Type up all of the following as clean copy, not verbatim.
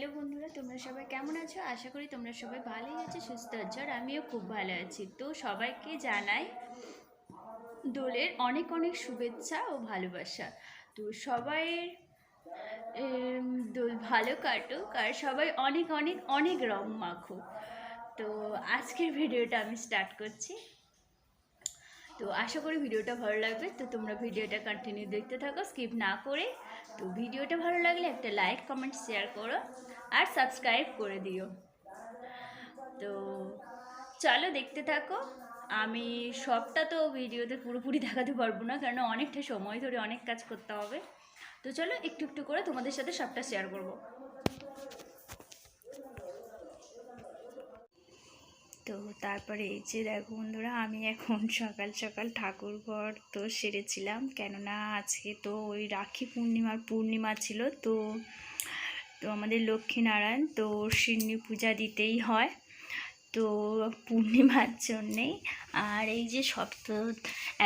Hello বন্ধুরা, তোমরা সবাই কেমন আছো? আশা করি তোমরা সবাই ভালোই আছো, সুস্থ আছো, আর আমিও খুব ভালো আছি। তো সবাইকে জানাই দোলের অনেক অনেক শুভেচ্ছা ও ভালোবাসা। তো সবাই দোল ভালো কাটুক, আর সবাই অনেক অনেক অনেক রং মাখুক। তো আজকের ভিডিওটা আমি স্টার্ট করছি। তো আশা করি ভিডিওটা ভালো লাগবে। তো তোমরা ভিডিওটা কন্টিনিউ দেখতে থাকো, স্কিপ না করে। তো ভিডিওটা ভালো লাগলে একটা লাইক, কমেন্ট, শেয়ার করো আর সাবস্ক্রাইব করে দিও। তো চলো দেখতে থাকো। আমি সবটা তো ভিডিওতে পুরোপুরি দেখাতে পারবো না, কারণ অনেকটা সময় ধরে অনেক কাজ করতে হবে। তো চলো একটু একটু করে তোমাদের সাথে সবটা শেয়ার করব। তো তারপরে এই যে দেখো বন্ধুরা, আমি এখন সকাল সকাল ঠাকুর ঘর তো সেরেছিলাম, কেননা আজকে তো ওই রাখি পূর্ণিমা ছিল। তো তো আমাদের লক্ষ্মীনারায়ণ তো সিন্নি পূজা দিতেই হয়, তো পূর্ণিমার জন্যেই। আর এই যে সব তো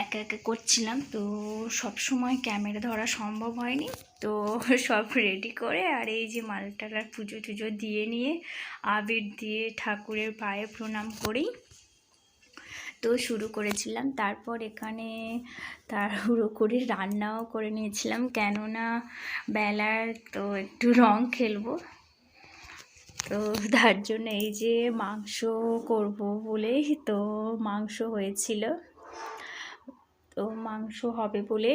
একে একে করছিলাম, তো সব সময় ক্যামেরা ধরা সম্ভব হয়নি। তো সব রেডি করে আর এই যে মালটালার পুজো টুজো দিয়ে নিয়ে আবির দিয়ে ঠাকুরের পায়ে প্রণাম করেই তো শুরু করেছিলাম। তারপর এখানে তাড়াহুড়ো করে রান্নাও করে নিয়েছিলাম, কেননা বেলার তো একটু রং খেলবো। তো তার জন্য এই যে মাংস করব বলেই তো মাংস হয়েছিল, তো মাংস হবে বলে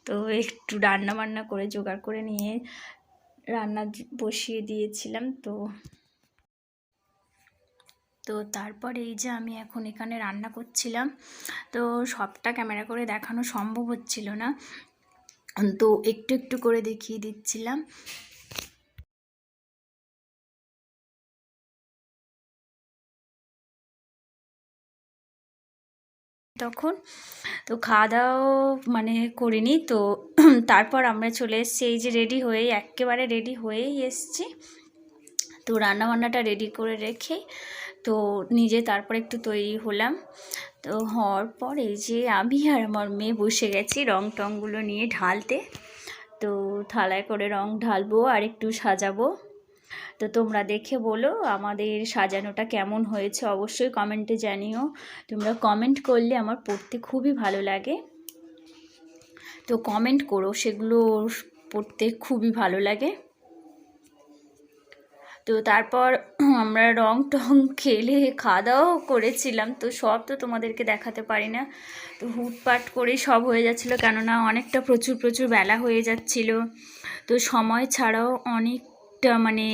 তো একটু রান্না বান্না করে জোগাড় করে নিয়ে রান্না বসিয়ে দিয়েছিলাম। তো তো তারপর এই যে আমি এখন এখানে রান্না করছিলাম, তো সবটা ক্যামেরা করে দেখানো সম্ভব হচ্ছিল না, তো একটু একটু করে দেখিয়ে দিচ্ছিলাম। তখন তো খাওয়া দাওয়াও মানে করিনি। তো তারপর আমরা চলে এসেছি, এই যে রেডি হয়ে একেবারে রেডি হয়েই এসছি। তো রান্নাবান্নাটা রেডি করে রেখে তো নিজে তারপর একটু তৈরি হলাম। তো হওয়ার পর এই যে আমি আর আমার মেয়ে বসে গেছি রং টংগুলো নিয়ে ঢালতে। তো থালায় করে রং ঢালবো আর একটু সাজাবো। তো তোমরা দেখে বলো আমাদের সাজানোটা কেমন হয়েছে, অবশ্যই কমেন্টে জানিও। তোমরা কমেন্ট করলে আমার পড়তে খুবই ভালো লাগে, তো কমেন্ট করো, সেগুলো পড়তে খুবই ভালো লাগে। তো তারপর আমরা রং টং খেলে খাওয়া দাওয়াও করেছিলাম, তো সব তো তোমাদেরকে দেখাতে পারি না। তো হুটপাট করে সব হয়ে যাচ্ছিলো, কেননা অনেকটা প্রচুর বেলা হয়ে যাচ্ছিল, তো সময় ছাড়াও অনেকটা মানে।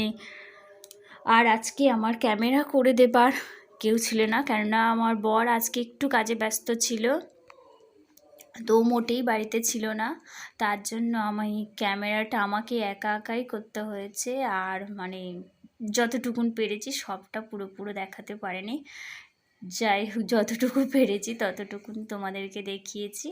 আর আজকে আমার ক্যামেরা করে দেবার কেউ ছিল না, কেননা আমার বর আজকে একটু কাজে ব্যস্ত ছিল, তো মোটেই বাড়িতে ছিল না। তার জন্য আমি ক্যামেরাটা আমাকে একা একাই করতে হয়েছে। আর মানে যতটুকুন পেরেছি সবটা পুরো দেখাতে পারিনি, যাই হোক যতটুকু পেরেছি ততটুকুন তোমাদেরকে দেখিয়েছি।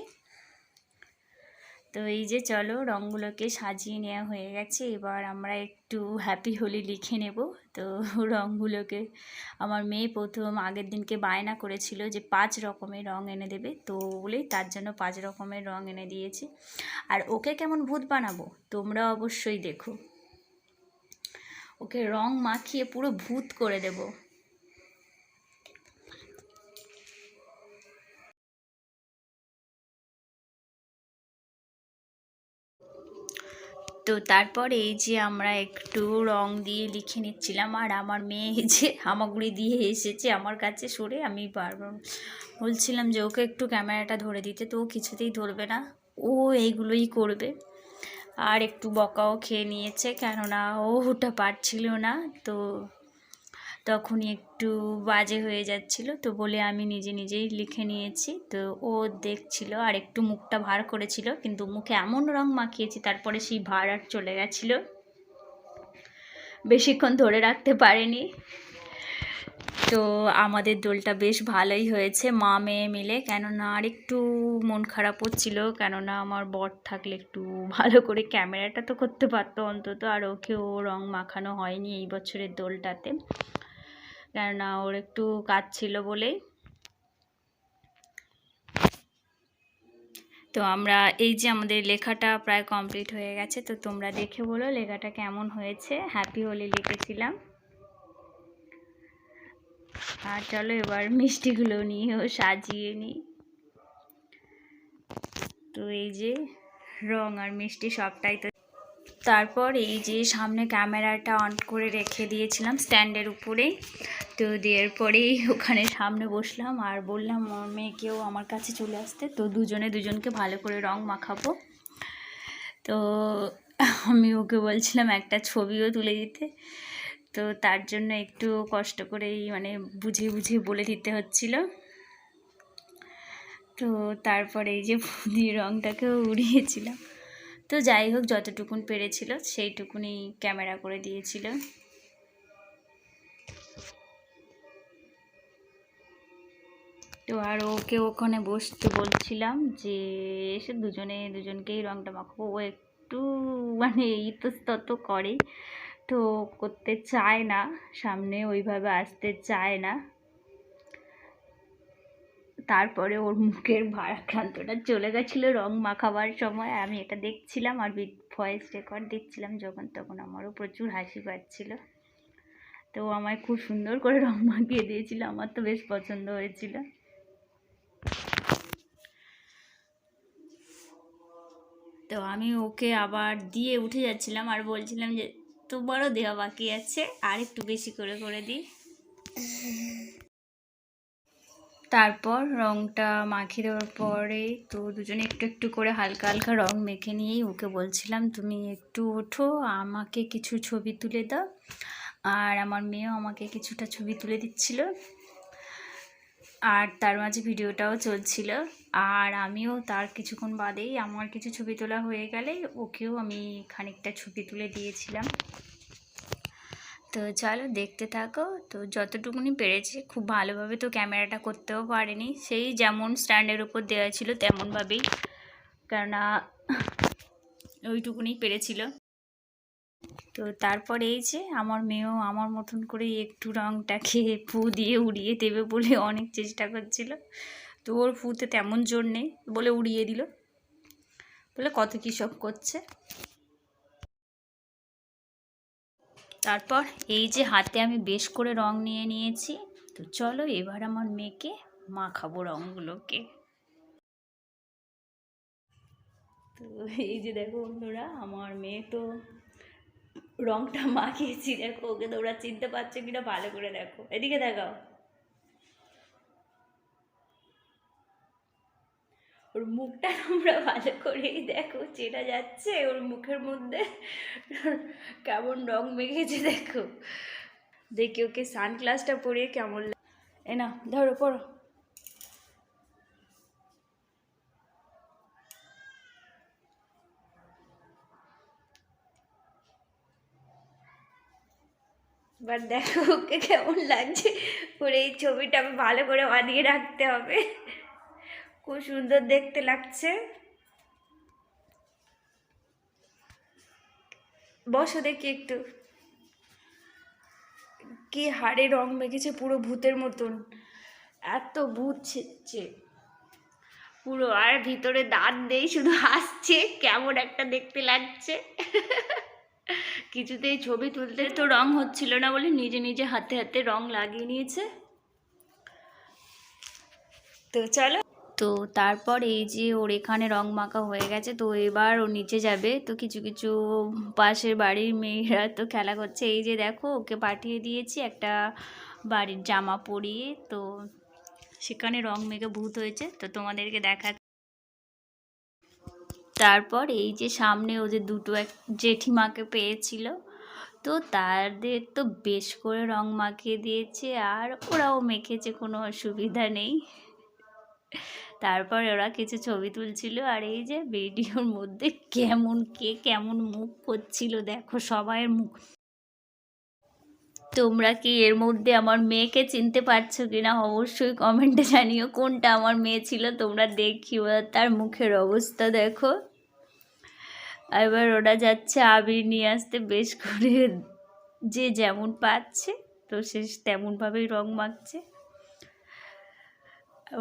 তো এই যে চলো রঙগুলোকে সাজিয়ে নেওয়া হয়ে গেছে, এবার আমরা একটু হ্যাপি হোলি লিখে নেব। তো রঙগুলোকে আমার মেয়ে প্রথম আগের দিনকে বায়না করেছিল যে 5 রকমের রং এনে দেবে, তো বলেই তার জন্য 5 রকমের রং এনে দিয়েছি। আর ওকে কেমন ভূত বানাবো তোমরা অবশ্যই দেখো, ওকে রং মাখিয়ে পুরো ভূত করে দেবো। তো তারপর এই যে আমরা একটু রং দিয়ে লিখে নিচ্ছিলাম, আর আমার মেয়ে এই যে হামাগুড়ি দিয়ে এসেছে আমার কাছে সরে। আমি বারবার বলছিলাম যে ওকে একটু ক্যামেরাটা ধরে দিতে, তো ও কিছুতেই ধরবে না, ও এইগুলোই করবে। আর একটু বকাও খেয়ে নিয়েছে, কেননা ও ওটা পারছিল না, তো তখনই একটু বাজে হয়ে যাচ্ছিল, তো বলে আমি নিজেই লিখে নিয়েছি। তো ও দেখছিল আর একটু মুখটা ভার করেছিল, কিন্তু মুখে এমন রং মাখিয়েছি তারপরে সেই ভার আর চলে গেছিলো, বেশিক্ষণ ধরে রাখতে পারেনি। তো আমাদের দোলটা বেশ ভালোই হয়েছে মা মেয়ে মিলে, কেননা আর একটু মন খারাপ হচ্ছিল, কেননা আমার বর থাকলে একটু ভালো করে ক্যামেরাটা তো করতে পারতো অন্তত, আর ওকেও রং মাখানো হয়নি এই বছরের দোলটাতে, কেননা ওর একটু কাজ ছিল বলেই। তো আমরা এই যে আমাদের লেখাটা প্রায় কমপ্লিট হয়ে গেছে, তো তোমরা দেখে বলো লেখাটা কেমন হয়েছে। হ্যাপি হোলি লিখেছিলাম। আর চলো এবার মিষ্টিগুলো নিয়েও সাজিয়ে নিই। তো এই যে রং আর মিষ্টি সবটাই। তো তারপর এই যে সামনে ক্যামেরাটা অন করে রেখে দিয়েছিলাম স্ট্যান্ডের উপরেই। তো দেওয়ার পরেই ওখানে সামনে বসলাম আর বললাম আমার মেয়েকেও আমার কাছে চলে আসতে, তো দুজনে দুজনকে ভালো করে রং মাখাবো। তো আমি ওকে বলছিলাম একটা ছবিও তুলে দিতে, তো তার জন্য একটু কষ্ট করেই মানে বুঝিয়ে বুঝিয়ে বলে দিতে হচ্ছিল। তো তারপরে এই যে দিয়ে রংটাকেও উড়িয়েছিলাম। তো যাই হোক যতটুকুন পেরেছিল সেইটুকুনি ক্যামেরা করে দিয়েছিল। তো আর ওকে ওখানে বসতে বলছিলাম যে এসে দুজনে দুজনকেই রংটা মাখাবো। ও একটু মানে ইতস্তত করে, তো করতে চায় না, সামনে ওইভাবে আসতে চায় না। তারপরে ওর মুখের ভারাক্রান্তটা চলে গেছিলো রং মাখাবার সময়। আমি এটা দেখছিলাম আর ভয়েস রেকর্ড দিচ্ছিলাম যখন, তখন আমারও প্রচুর হাসি পাচ্ছিল। তো আমায় খুব সুন্দর করে রং মাখিয়ে দিয়েছিল, আমার তো বেশ পছন্দ হয়েছিল। তো আমি ওকে আবার দিয়ে উঠে যাচ্ছিলাম আর বলছিলাম যে তোমারও দেওয়া বাকি আছে, আর একটু বেশি করে করে দিই। তারপর রংটা মাখিয়ে দেওয়ার পরে তো দুজনে একটু একটু করে হালকা হালকা রং মেখে নিয়েই ওকে বলছিলাম তুমি একটু ওঠো, আমাকে কিছু ছবি তুলে দাও। আর আমার মেয়েও আমাকে কিছুটা ছবি তুলে দিচ্ছিল, আর তার মাঝে ভিডিওটাও চলছিল। আর আমিও তার কিছুক্ষণ বাদেই আমার কিছু ছবি তোলা হয়ে গেলে ওকেও আমি খানিকটা ছবি তুলে দিয়েছিলাম। তো চলো দেখতে থাকো। তো যতটুকুনি পেরেছি, খুব ভালোভাবে তো ক্যামেরাটা করতেও পারেনি, সেই যেমন স্ট্যান্ডের উপর দেওয়া ছিল তেমনভাবেই, কেননা ওইটুকুনি পেরেছিল। তো তারপর এই যে আমার মেয়েও আমার মতন করে একটু রংটাকে ফু দিয়ে উড়িয়ে দেবে বলে অনেক চেষ্টা করছিল। তো ওর ফুতে তেমন জোর নেই বলে উড়িয়ে দিল, বলে কত কী সব করছে। তারপর এই যে হাতে আমি বেশ করে রং নিয়ে নিয়েছি। তো চলো এবার আমার মেয়েকে মাখাবো রঙগুলোকে। তো এই যে দেখো বন্ধুরা, আমার মেয়ে তো রংটা মাখিয়েছি, দেখো ওকে তোমরা চিনতে পারছো কিনা ভালো করে দেখো, এদিকে দেখাও। ওর মুখটা তোমরা ভালো করেই দেখো, চেনা যাচ্ছে ওর মুখের মধ্যে কেমন রং মেখেছে দেখো। দেখি ওকে সানগ্লাসটা পরিয়ে কেমন এ না ধরো পড়ো। এবার দেখো ওকে কেমন লাগছে। ওর এই ছবিটা আমি ভালো করে বানিয়ে রাখতে হবে, খুব সুন্দর দেখতে লাগছে। বসো দেখি একটু, কি হাড়ে রং মেখেছে পুরো ভূতের মতন, এত ভূত ছেড়েছে পুরো। আর ভিতরে দাঁত নেই, শুধু হাসছে, কেমন একটা দেখতে লাগছে। কিছুতেই ছবি তুলতে তো রং হচ্ছিল না বলে নিজে নিজে হাতে হাতে রং লাগিয়ে নিয়েছে। তো চলো। তো তারপর এই যে ওর এখানে রং মাখা হয়ে গেছে, তো এবার ও নিচে যাবে। তো কিছু কিছু পাশের বাড়ির মেয়েরা তো খেলা করছে। এই যে দেখো ওকে পাঠিয়ে দিয়েছি একটা বাড়ির জামা পরিয়ে, তো সেখানে রং মেখে ভূত হয়েছে, তো তোমাদেরকে দেখা। তারপর এই যে সামনে ও যে দুটো এক জেঠিমাকে পেয়েছিল, তো তাদের তো বেশ করে রং মাখিয়ে দিয়েছে আর ওরাও মেখেছে, কোনো অসুবিধা নেই। তারপর ওরা কিছু ছবি তুলছিল আর এই যে ভিডিওর মধ্যে কেমন কে কেমন মুখ করছিল দেখো সবাইয়ের মুখ। তোমরা কি এর মধ্যে আমার মেয়েকে চিনতে পারছো কিনা অবশ্যই কমেন্টে জানিও কোনটা আমার মেয়ে ছিল। তোমরা দেখিও তার মুখের অবস্থা দেখো। এবার ওরা যাচ্ছে আবির নিয়ে আসতে, বেশ করে যে যেমন পাচ্ছে তো সে তেমনভাবেই রং মাখছে।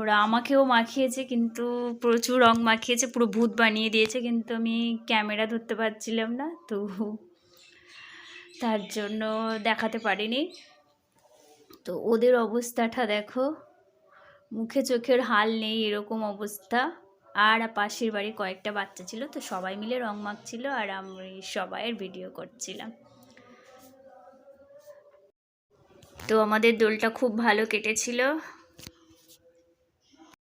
ওরা আমাকেও মাখিয়েছে, কিন্তু প্রচুর রং মাখিয়েছে, পুরো ভূত বানিয়ে দিয়েছে, কিন্তু আমি ক্যামেরা ধরতে পারছিলাম না, তো তার জন্য দেখাতে পারিনি। তো ওদের অবস্থাটা দেখো, মুখে চোখের হাল নেই এরকম অবস্থা। আর পাশের বাড়ি কয়েকটা বাচ্চা ছিল, তো সবাই মিলে রং মাখছিল আর আমি সবাইয়ের ভিডিও করছিলাম। তো আমাদের দোলটা খুব ভালো কেটেছিল।